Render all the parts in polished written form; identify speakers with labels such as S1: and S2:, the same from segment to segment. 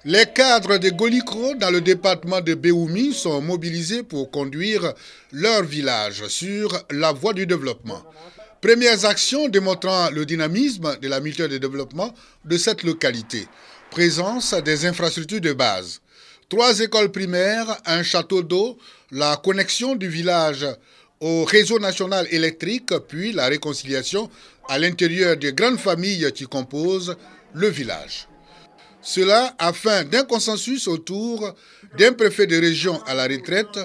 S1: Les cadres de Golikro dans le département de Béoumi sont mobilisés pour conduire leur village sur la voie du développement. Premières actions démontrant le dynamisme de la mutuelle de développement de cette localité. Présence des infrastructures de base. 3 écoles primaires, un château d'eau, la connexion du village au réseau national électrique, puis la réconciliation à l'intérieur des grandes familles qui composent le village. Cela afin d'un consensus autour d'un préfet de région à la retraite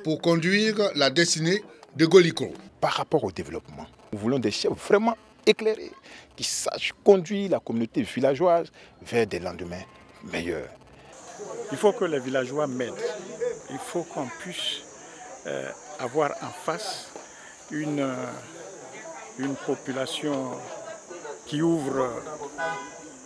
S1: pour conduire la destinée de Golikro.
S2: Par rapport au développement, nous voulons des chefs vraiment éclairés qui sachent conduire la communauté villageoise vers des lendemains meilleurs.
S3: Il faut que les villageois m'aident. Il faut qu'on puisse avoir en face une population qui ouvre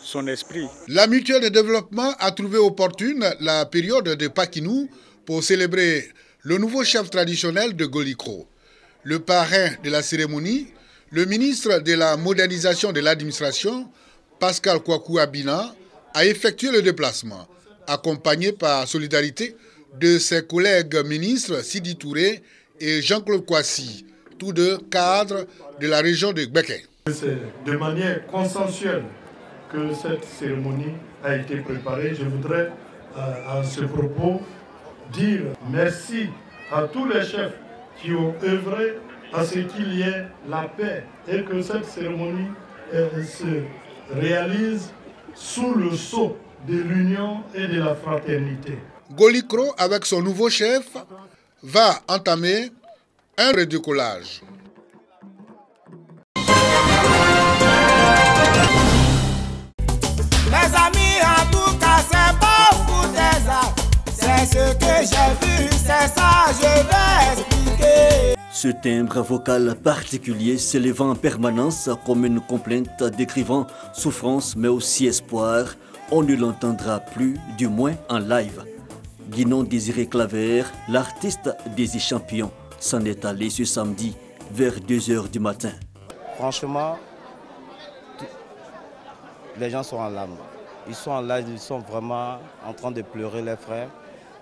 S3: son esprit.
S1: La mutuelle de développement a trouvé opportune la période de Pakinou pour célébrer le nouveau chef traditionnel de Golikro. Le parrain de la cérémonie, le ministre de la modernisation de l'administration, Pascal Kwaku Abina, a effectué le déplacement, accompagné par solidarité de ses collègues ministres Sidi Touré et Jean-Claude Kwasi, tous deux cadres de la région de Gbeke.
S4: C'est de manière consensuelle que cette cérémonie a été préparée. Je voudrais à ce propos dire merci à tous les chefs qui ont œuvré à ce qu'il y ait la paix et que cette cérémonie se réalise sous le sceau de l'union et de la fraternité.
S1: Golikro, avec son nouveau chef, va entamer un redécollage.
S5: Mes amis, en tout cas, c'est pas pour des arts. C'est ce que j'ai vu, c'est ça, je vais expliquer.
S6: Ce timbre vocal particulier s'élevant en permanence comme une complainte décrivant souffrance mais aussi espoir, on ne l'entendra plus, du moins en live. Guinon Désiré Claver, l'artiste des champions, s'en est allé ce samedi vers 2 h du matin.
S7: Franchement, les gens sont en larmes. Ils sont en larmes, ils sont vraiment en train de pleurer les frères.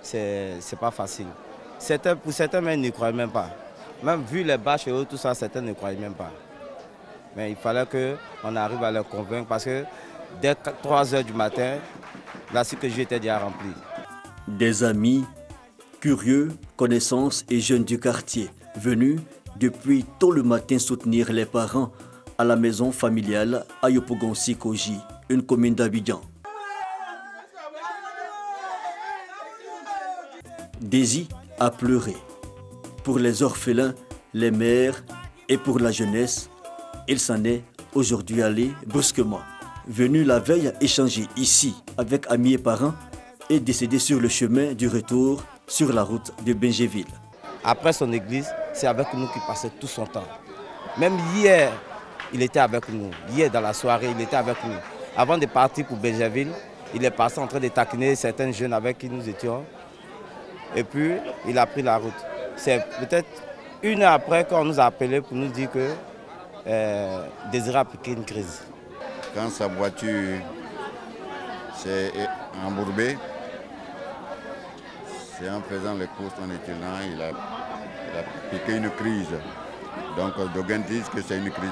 S7: C'est pas facile. Pour certains, même, ils ne croient même pas. Même vu les bâches et tout ça, certains ne croient même pas. Mais il fallait qu'on arrive à les convaincre parce que dès 3 h du matin, la cycle était déjà remplie.
S6: Des amis, curieux, connaissances et jeunes du quartier, venus depuis tôt le matin soutenir les parents à la maison familiale à Yopougon-Sikoji, une commune d'Abidjan. Daisy a pleuré. Pour les orphelins, les mères et pour la jeunesse, il s'en est aujourd'hui allé brusquement. Venu la veille échanger ici avec amis et parents et décédé sur le chemin du retour sur la route de Benjéville.
S7: Après son église, c'est avec nous qu'il passait tout son temps. Même hier, il était avec nous. Hier, dans la soirée, il était avec nous. Avant de partir pour Benjéville, il est passé en train de taquiner certains jeunes avec qui nous étions. Et puis, il a pris la route. C'est peut-être 1 heure après qu'on nous a appelé pour nous dire que Désiré a piqué une crise.
S8: Quand sa voiture s'est embourbée, c'est en faisant les courses en était là, il a piqué une crise. Donc, Dogen disent que c'est une crise.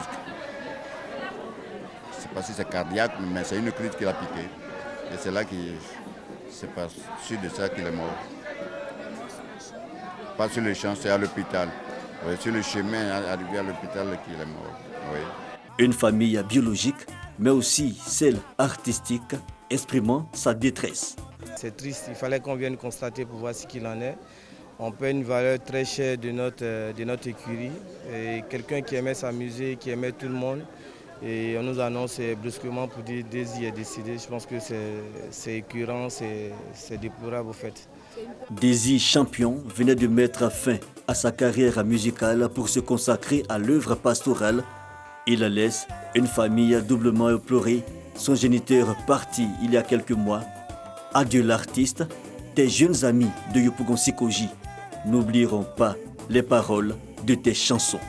S8: Je ne sais pas si c'est cardiaque, mais c'est une crise qu'il a piqué. Et c'est là qu'il c'est pas sûr de ça qu'il est mort. Pas sur le champ, c'est à l'hôpital. Oui, sur le chemin, arrivé à l'hôpital qu'il est mort. Oui.
S6: Une famille biologique, mais aussi celle artistique, exprimant sa détresse.
S7: C'est triste, il fallait qu'on vienne constater pour voir ce qu'il en est. On paie une valeur très chère de notre écurie. Et quelqu'un qui aimait s'amuser, qui aimait tout le monde. Et on nous annonce brusquement pour dire que Daisy est décédé. Je pense que c'est écœurant, c'est déplorable au fait.
S6: Daisy Champion venait de mettre fin à sa carrière musicale pour se consacrer à l'œuvre pastorale. Il laisse une famille doublement éplorée, son géniteur parti il y a quelques mois. Adieu l'artiste, tes jeunes amis de Yopougon-Sikoji n'oublieront pas les paroles de tes chansons.